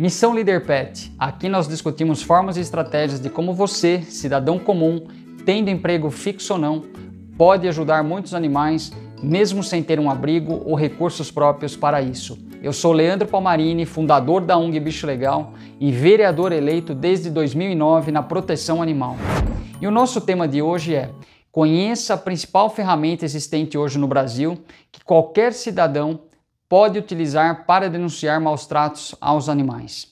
Missão Líder Pet. Aqui nós discutimos formas e estratégias de como você, cidadão comum, tendo emprego fixo ou não, pode ajudar muitos animais, mesmo sem ter um abrigo ou recursos próprios para isso. Eu sou Leandro Palmarini, fundador da ONG Bicho Legal e vereador eleito desde 2009 na proteção animal. E o nosso tema de hoje é: conheça a principal ferramenta existente hoje no Brasil que qualquer cidadão pode utilizar para denunciar maus tratos aos animais.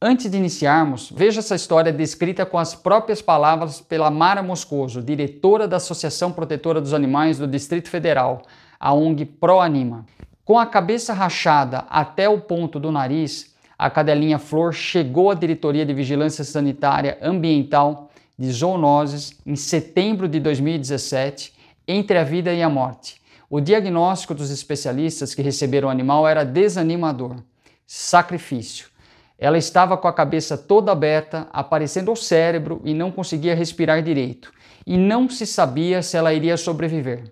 Antes de iniciarmos, veja essa história descrita com as próprias palavras pela Mara Moscoso, diretora da Associação Protetora dos Animais do Distrito Federal, a ONG ProAnima. Com a cabeça rachada até o ponto do nariz, a cadelinha Flor chegou à Diretoria de Vigilância Sanitária Ambiental de Zoonoses em setembro de 2017, entre a vida e a morte. O diagnóstico dos especialistas que receberam o animal era desanimador: sacrifício. Ela estava com a cabeça toda aberta, aparecendo o cérebro e não conseguia respirar direito. E não se sabia se ela iria sobreviver.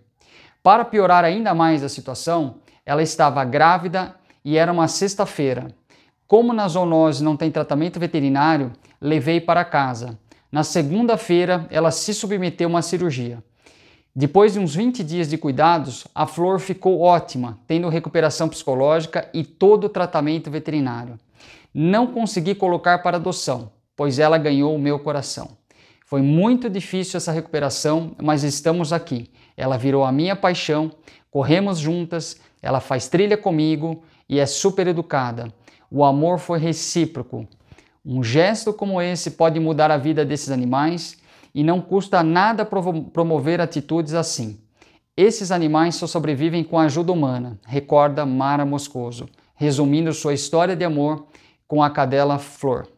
Para piorar ainda mais a situação, ela estava grávida e era uma sexta-feira. Como na zoonose não tem tratamento veterinário, levei para casa. Na segunda-feira, ela se submeteu a uma cirurgia. Depois de uns 20 dias de cuidados, a Flor ficou ótima, tendo recuperação psicológica e todo o tratamento veterinário. Não consegui colocar para adoção, pois ela ganhou o meu coração. Foi muito difícil essa recuperação, mas estamos aqui. Ela virou a minha paixão, corremos juntas, ela faz trilha comigo e é super educada. O amor foi recíproco. Um gesto como esse pode mudar a vida desses animais e não custa nada promover atitudes assim. Esses animais só sobrevivem com a ajuda humana, recorda Mara Moscoso, resumindo sua história de amor com a cadela Flor.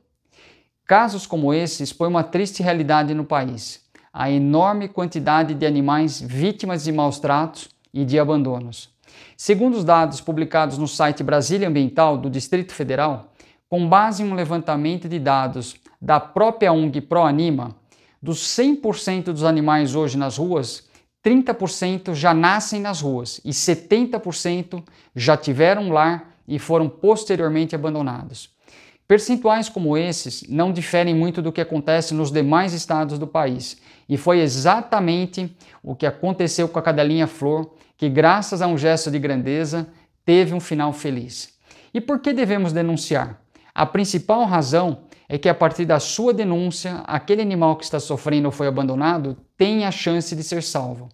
Casos como esse expõem uma triste realidade no país: a enorme quantidade de animais vítimas de maus tratos e de abandonos. Segundo os dados publicados no site Brasília Ambiental do Distrito Federal, com base em um levantamento de dados da própria ONG ProAnima, dos 100% dos animais hoje nas ruas, 30% já nascem nas ruas e 70% já tiveram um lar e foram posteriormente abandonados. Percentuais como esses não diferem muito do que acontece nos demais estados do país, e foi exatamente o que aconteceu com a cadelinha Flor, que graças a um gesto de grandeza teve um final feliz. E por que devemos denunciar? A principal razão é que a partir da sua denúncia, aquele animal que está sofrendo ou foi abandonado tem a chance de ser salvo.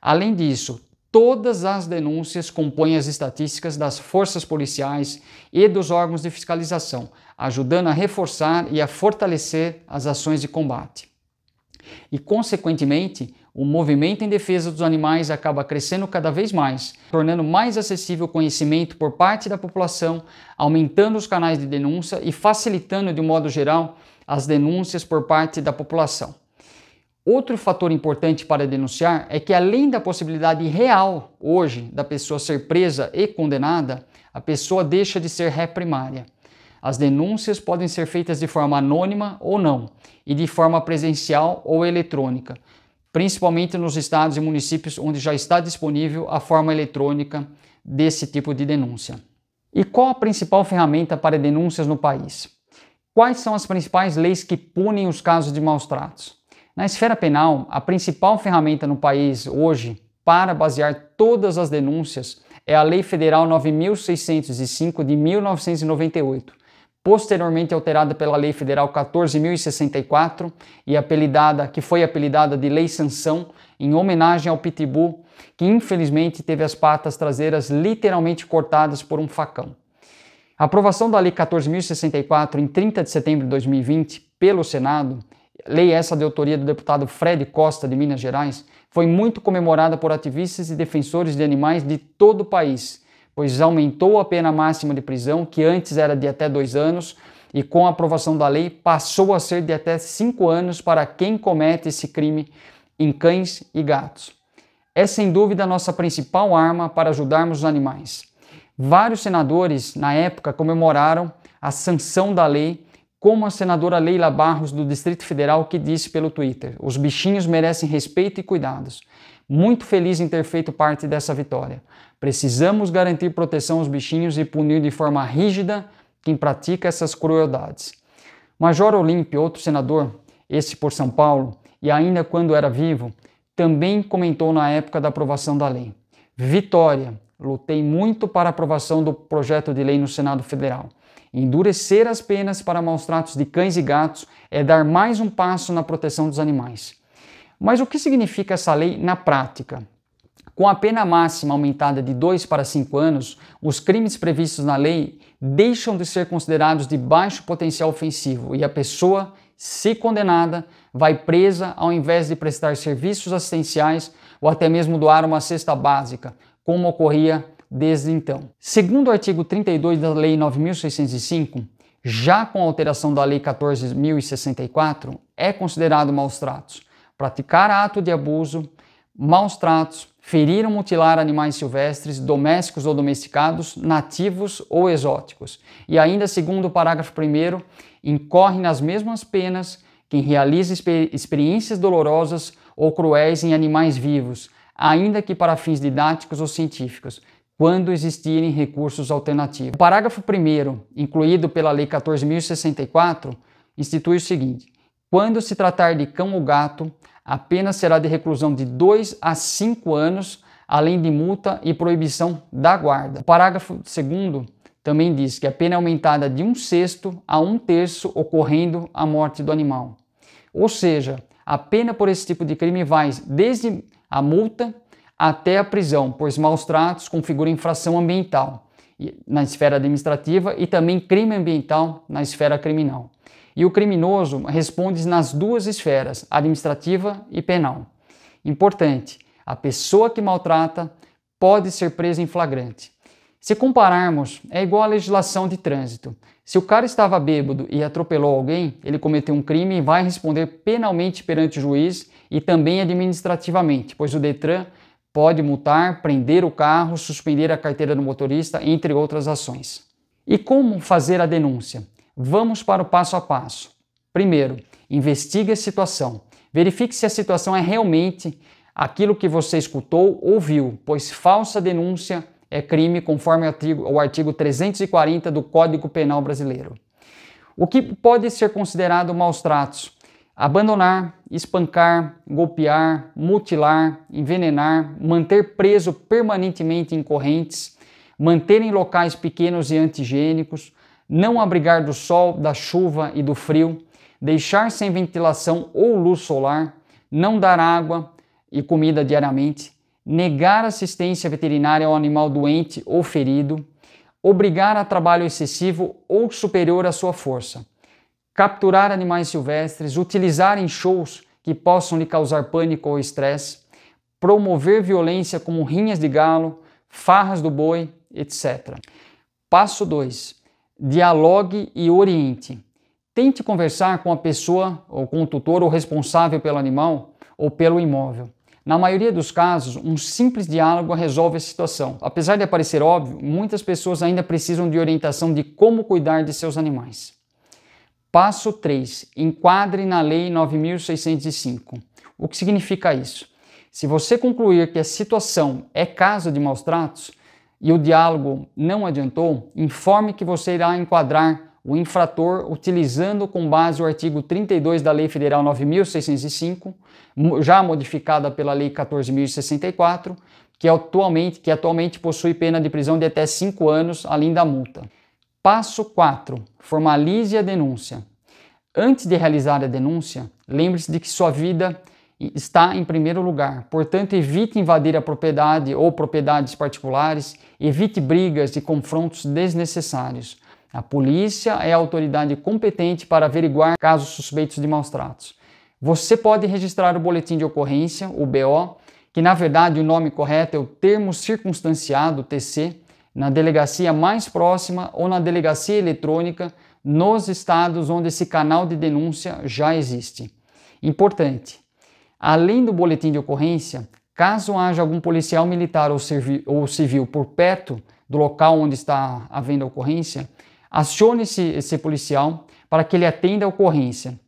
Além disso, todas as denúncias compõem as estatísticas das forças policiais e dos órgãos de fiscalização, ajudando a reforçar e a fortalecer as ações de combate. E, consequentemente, o movimento em defesa dos animais acaba crescendo cada vez mais, tornando mais acessível o conhecimento por parte da população, aumentando os canais de denúncia e facilitando, de um modo geral, as denúncias por parte da população. Outro fator importante para denunciar é que, além da possibilidade real, hoje, da pessoa ser presa e condenada, a pessoa deixa de ser ré primária. As denúncias podem ser feitas de forma anônima ou não, e de forma presencial ou eletrônica, principalmente nos estados e municípios onde já está disponível a forma eletrônica desse tipo de denúncia. E qual a principal ferramenta para denúncias no país? Quais são as principais leis que punem os casos de maus tratos? Na esfera penal, a principal ferramenta no país hoje para basear todas as denúncias é a Lei Federal 9.605 de 1998, posteriormente alterada pela Lei Federal 14.064 e que foi apelidada de Lei Sanção, em homenagem ao Pitbull, que infelizmente teve as patas traseiras literalmente cortadas por um facão. A aprovação da Lei 14.064 em 30 de setembro de 2020 pelo Senado, lei essa de autoria do deputado Fred Costa de Minas Gerais, foi muito comemorada por ativistas e defensores de animais de todo o país, pois aumentou a pena máxima de prisão, que antes era de até 2 anos, e com a aprovação da lei passou a ser de até 5 anos para quem comete esse crime em cães e gatos. É sem dúvida a nossa principal arma para ajudarmos os animais. Vários senadores, na época, comemoraram a sanção da lei, como a senadora Leila Barros, do Distrito Federal, que disse pelo Twitter: "Os bichinhos merecem respeito e cuidados." Muito feliz em ter feito parte dessa vitória. Precisamos garantir proteção aos bichinhos e punir de forma rígida quem pratica essas crueldades. Major Olímpio, outro senador, esse por São Paulo, e ainda quando era vivo, também comentou na época da aprovação da lei: Vitória, lutei muito para a aprovação do projeto de lei no Senado Federal. Endurecer as penas para maus-tratos de cães e gatos é dar mais um passo na proteção dos animais. Mas o que significa essa lei na prática? Com a pena máxima aumentada de 2 para 5 anos, os crimes previstos na lei deixam de ser considerados de baixo potencial ofensivo e a pessoa, se condenada, vai presa ao invés de prestar serviços assistenciais ou até mesmo doar uma cesta básica, como ocorria desde então. Segundo o artigo 32 da Lei 9.605, já com a alteração da Lei 14.064, é considerado maus-tratos praticar ato de abuso, maus-tratos, ferir ou mutilar animais silvestres, domésticos ou domesticados, nativos ou exóticos. E ainda, segundo o parágrafo 1º, incorre nas mesmas penas quem realiza experiências dolorosas ou cruéis em animais vivos, ainda que para fins didáticos ou científicos, quando existirem recursos alternativos. O parágrafo 1º, incluído pela Lei 14.064, institui o seguinte: quando se tratar de cão ou gato, a pena será de reclusão de 2 a 5 anos, além de multa e proibição da guarda. O parágrafo 2º também diz que a pena é aumentada de 1/6 a 1/3, ocorrendo a morte do animal. Ou seja, a pena por esse tipo de crime vai desde a multa até a prisão, pois maus-tratos configuram infração ambiental na esfera administrativa e também crime ambiental na esfera criminal. E o criminoso responde nas duas esferas, administrativa e penal. Importante, a pessoa que maltrata pode ser presa em flagrante. Se compararmos, é igual à legislação de trânsito. Se o cara estava bêbado e atropelou alguém, ele cometeu um crime e vai responder penalmente perante o juiz e também administrativamente, pois o Detran pode multar, prender o carro, suspender a carteira do motorista, entre outras ações. E como fazer a denúncia? Vamos para o passo a passo. Primeiro, investigue a situação. Verifique se a situação é realmente aquilo que você escutou ou viu, pois falsa denúncia é crime conforme o artigo 340 do Código Penal Brasileiro. O que pode ser considerado maus-tratos? Abandonar, espancar, golpear, mutilar, envenenar, manter preso permanentemente em correntes, manter em locais pequenos e anti-higiênicos, não abrigar do sol, da chuva e do frio, deixar sem ventilação ou luz solar, não dar água e comida diariamente, negar assistência veterinária ao animal doente ou ferido, obrigar a trabalho excessivo ou superior à sua força, capturar animais silvestres, utilizar em shows que possam lhe causar pânico ou estresse, promover violência como rinhas de galo, farras do boi, etc. Passo 2. Dialogue e oriente. Tente conversar com a pessoa ou com o tutor ou responsável pelo animal ou pelo imóvel. Na maioria dos casos, um simples diálogo resolve a situação. Apesar de parecer óbvio, muitas pessoas ainda precisam de orientação de como cuidar de seus animais. Passo 3. Enquadre na Lei 9.605. O que significa isso? Se você concluir que a situação é caso de maus-tratos e o diálogo não adiantou, informe que você irá enquadrar o infrator utilizando com base o artigo 32 da Lei Federal 9.605, já modificada pela Lei 14.064, que atualmente possui pena de prisão de até 5 anos, além da multa. Passo 4. Formalize a denúncia. Antes de realizar a denúncia, lembre-se de que sua vida está em primeiro lugar. Portanto, evite invadir a propriedade ou propriedades particulares, evite brigas e confrontos desnecessários. A polícia é a autoridade competente para averiguar casos suspeitos de maus-tratos. Você pode registrar o boletim de ocorrência, o BO, que na verdade o nome correto é o termo circunstanciado, TC, na delegacia mais próxima ou na delegacia eletrônica nos estados onde esse canal de denúncia já existe. Importante, além do boletim de ocorrência, caso haja algum policial militar ou civil por perto do local onde está havendo a ocorrência, acione esse policial para que ele atenda a ocorrência.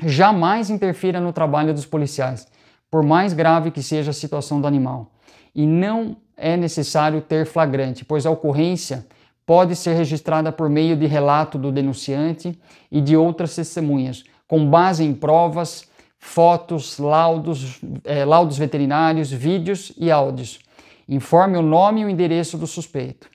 Jamais interfira no trabalho dos policiais, por mais grave que seja a situação do animal. E não é necessário ter flagrante, pois a ocorrência pode ser registrada por meio de relato do denunciante e de outras testemunhas, com base em provas, fotos, laudos veterinários, vídeos e áudios. Informe o nome e o endereço do suspeito.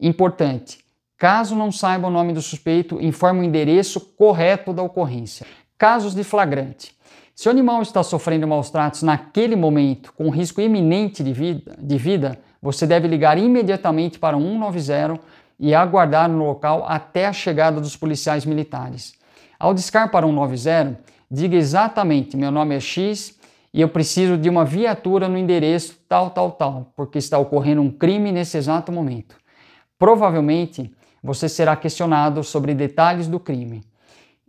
Importante, caso não saiba o nome do suspeito, informe o endereço correto da ocorrência. Casos de flagrante. Se o animal está sofrendo maus tratos naquele momento, com risco iminente de vida, você deve ligar imediatamente para o 190 e aguardar no local até a chegada dos policiais militares. Ao discar para o 190, diga exatamente: meu nome é X e eu preciso de uma viatura no endereço tal, porque está ocorrendo um crime nesse exato momento. Provavelmente, você será questionado sobre detalhes do crime.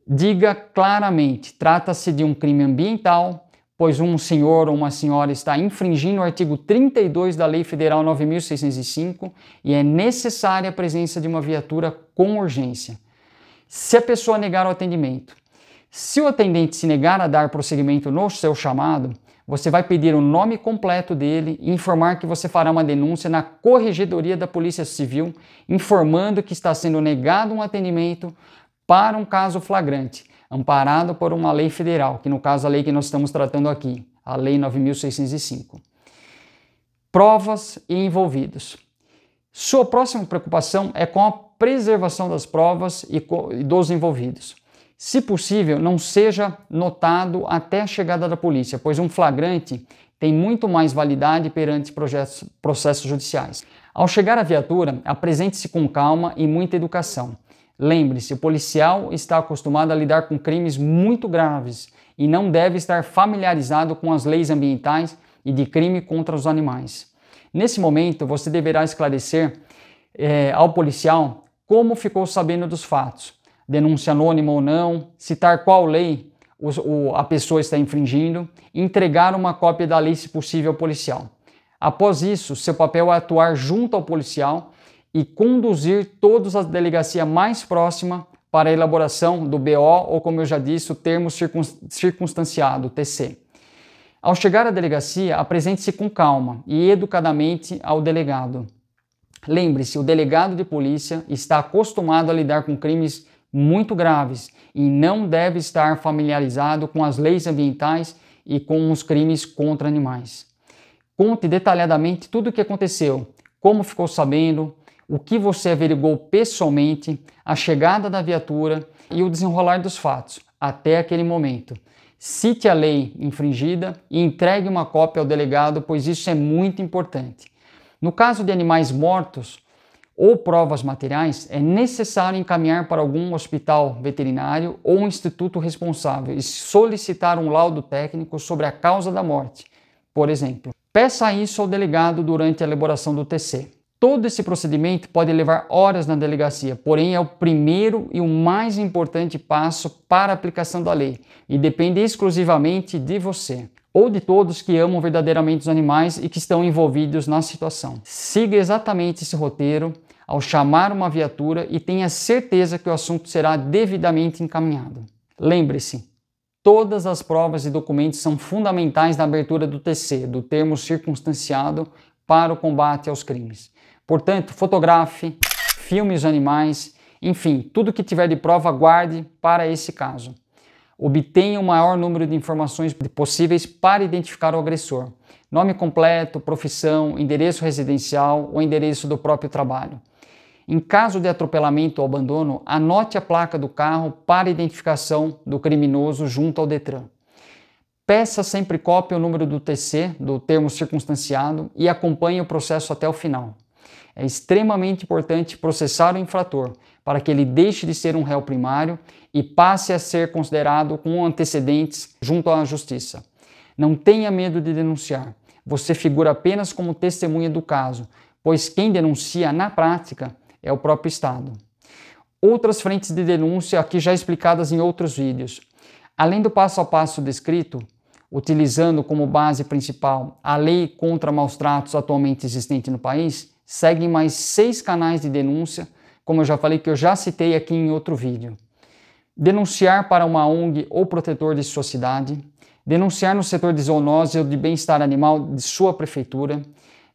Diga claramente: trata-se de um crime ambiental, pois um senhor ou uma senhora está infringindo o artigo 32 da Lei Federal 9.605 e é necessária a presença de uma viatura com urgência. Se a pessoa negar o atendimento, se o atendente se negar a dar prosseguimento no seu chamado, você vai pedir o nome completo dele e informar que você fará uma denúncia na Corregedoria da Polícia Civil, informando que está sendo negado um atendimento para um caso flagrante, amparado por uma lei federal, que no caso a lei que nós estamos tratando aqui, a Lei 9.605. Provas e envolvidos. Sua próxima preocupação é com a preservação das provas e dos envolvidos. Se possível, não seja notado até a chegada da polícia, pois um flagrante tem muito mais validade perante processos judiciais. Ao chegar à viatura, apresente-se com calma e muita educação. Lembre-se, o policial está acostumado a lidar com crimes muito graves e não deve estar familiarizado com as leis ambientais e de crime contra os animais. Nesse momento, você deverá esclarecer ao policial como ficou sabendo dos fatos, denúncia anônima ou não, citar qual lei a pessoa está infringindo e entregar uma cópia da lei, se possível, ao policial. Após isso, seu papel é atuar junto ao policial e conduzir todos à delegacia mais próxima para a elaboração do BO ou, como eu já disse, o termo circunstanciado, TC. Ao chegar à delegacia, apresente-se com calma e educadamente ao delegado. Lembre-se, o delegado de polícia está acostumado a lidar com crimes muito graves e não deve estar familiarizado com as leis ambientais e com os crimes contra animais. Conte detalhadamente tudo o que aconteceu, como ficou sabendo, o que você averigou pessoalmente, a chegada da viatura e o desenrolar dos fatos até aquele momento. Cite a lei infringida e entregue uma cópia ao delegado, pois isso é muito importante. No caso de animais mortos ou provas materiais, é necessário encaminhar para algum hospital veterinário ou um instituto responsável e solicitar um laudo técnico sobre a causa da morte, por exemplo. Peça isso ao delegado durante a elaboração do TC. Todo esse procedimento pode levar horas na delegacia, porém é o primeiro e o mais importante passo para a aplicação da lei e depende exclusivamente de você ou de todos que amam verdadeiramente os animais e que estão envolvidos na situação. Siga exatamente esse roteiro ao chamar uma viatura e tenha certeza que o assunto será devidamente encaminhado. Lembre-se, todas as provas e documentos são fundamentais na abertura do TC, do termo circunstanciado, para o combate aos crimes. Portanto, fotografe, filme os animais, enfim, tudo que tiver de prova guarde para esse caso. Obtenha o maior número de informações possíveis para identificar o agressor. Nome completo, profissão, endereço residencial ou endereço do próprio trabalho. Em caso de atropelamento ou abandono, anote a placa do carro para identificação do criminoso junto ao Detran. Peça sempre cópia o número do TC, do termo circunstanciado, e acompanhe o processo até o final. É extremamente importante processar o infrator para que ele deixe de ser um réu primário e passe a ser considerado com antecedentes junto à justiça. Não tenha medo de denunciar. Você figura apenas como testemunha do caso, pois quem denuncia na prática é o próprio Estado. Outras frentes de denúncia aqui já explicadas em outros vídeos. Além do passo a passo descrito, utilizando como base principal a lei contra maus tratos atualmente existente no país, seguem mais 6 canais de denúncia, como eu já falei, que eu já citei aqui em outro vídeo. Denunciar para uma ONG ou protetor de sua cidade, denunciar no setor de zoonose ou de bem-estar animal de sua prefeitura,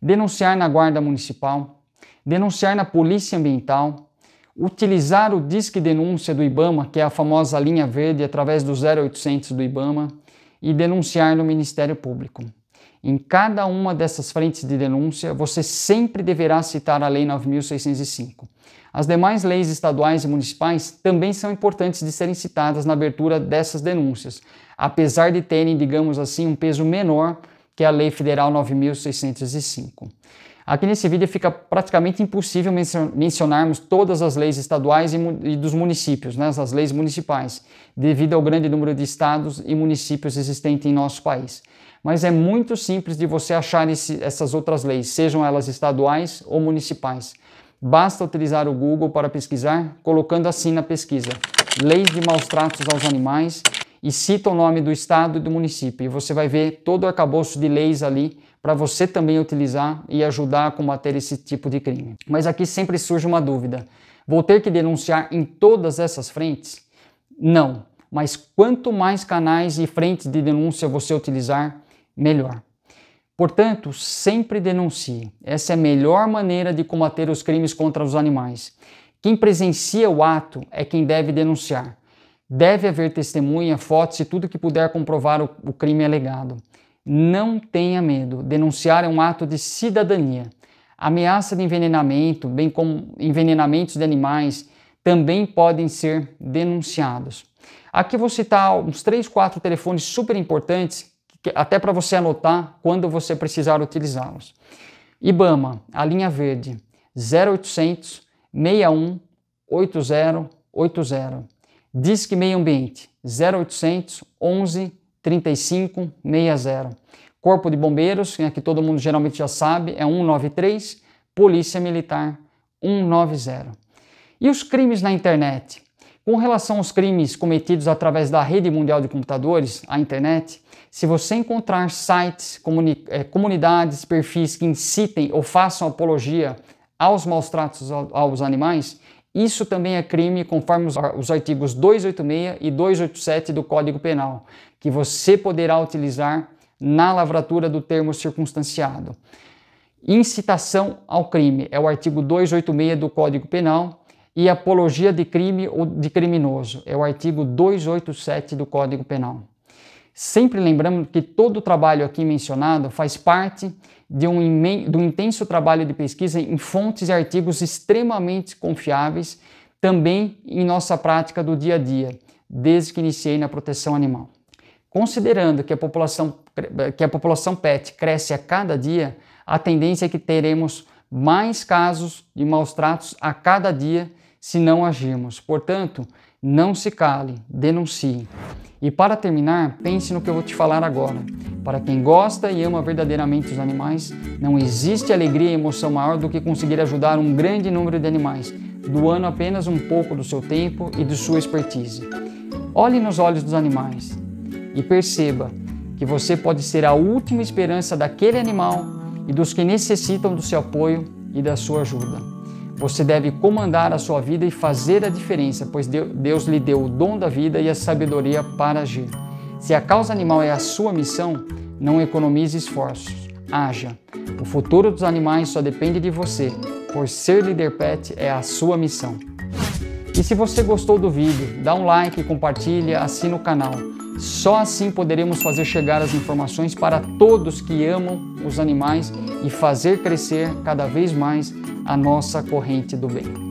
denunciar na guarda municipal, denunciar na Polícia Ambiental, utilizar o Disque Denúncia do IBAMA, que é a famosa linha verde, através do 0800 do IBAMA, e denunciar no Ministério Público. Em cada uma dessas frentes de denúncia, você sempre deverá citar a Lei 9.605. As demais leis estaduais e municipais também são importantes de serem citadas na abertura dessas denúncias, apesar de terem, digamos assim, um peso menor que a Lei Federal 9.605. Aqui nesse vídeo fica praticamente impossível mencionarmos todas as leis estaduais e dos municípios, né, as leis municipais, devido ao grande número de estados e municípios existentes em nosso país. Mas é muito simples de você achar essas outras leis, sejam elas estaduais ou municipais. Basta utilizar o Google para pesquisar, colocando assim na pesquisa: Leis de Maus Tratos aos Animais, e cita o nome do estado e do município. E você vai ver todo o arcabouço de leis ali para você também utilizar e ajudar a combater esse tipo de crime. Mas aqui sempre surge uma dúvida: vou ter que denunciar em todas essas frentes? Não, mas quanto mais canais e frentes de denúncia você utilizar, melhor. Portanto, sempre denuncie. Essa é a melhor maneira de combater os crimes contra os animais. Quem presencia o ato é quem deve denunciar. Deve haver testemunha, fotos e tudo que puder comprovar o crime alegado. Não tenha medo. Denunciar é um ato de cidadania. Ameaça de envenenamento, bem como envenenamentos de animais, também podem ser denunciados. Aqui vou citar uns 3, 4 telefones super importantes, até para você anotar quando você precisar utilizá-los. IBAMA, a linha verde, 0800 61 8080. Disque Meio Ambiente, 0800 11 35 60. Corpo de Bombeiros, que todo mundo geralmente já sabe, é 193. Polícia Militar, 190. E os crimes na internet? Com relação aos crimes cometidos através da rede mundial de computadores, a internet, se você encontrar sites, comunidades, perfis que incitem ou façam apologia aos maus tratos aos animais, isso também é crime conforme os artigos 286 e 287 do Código Penal, que você poderá utilizar na lavratura do termo circunstanciado. Incitação ao crime é o artigo 286 do Código Penal, e apologia de crime ou de criminoso é o artigo 287 do Código Penal. Sempre lembrando que todo o trabalho aqui mencionado faz parte de um intenso trabalho de pesquisa em fontes e artigos extremamente confiáveis, também em nossa prática do dia a dia, desde que iniciei na proteção animal. Considerando que a população pet cresce a cada dia, a tendência é que teremos mais casos de maus tratos a cada dia se não agirmos. Portanto, não se cale, denuncie. E para terminar, pense no que eu vou te falar agora. Para quem gosta e ama verdadeiramente os animais, não existe alegria e emoção maior do que conseguir ajudar um grande número de animais, doando apenas um pouco do seu tempo e de sua expertise. Olhe nos olhos dos animais e perceba que você pode ser a última esperança daquele animal e dos que necessitam do seu apoio e da sua ajuda. Você deve comandar a sua vida e fazer a diferença, pois Deus lhe deu o dom da vida e a sabedoria para agir. Se a causa animal é a sua missão, não economize esforços. Haja. O futuro dos animais só depende de você, por ser líder pet é a sua missão. E se você gostou do vídeo, dá um like, compartilha, assina o canal. Só assim poderemos fazer chegar as informações para todos que amam os animais e fazer crescer cada vez mais a nossa corrente do bem.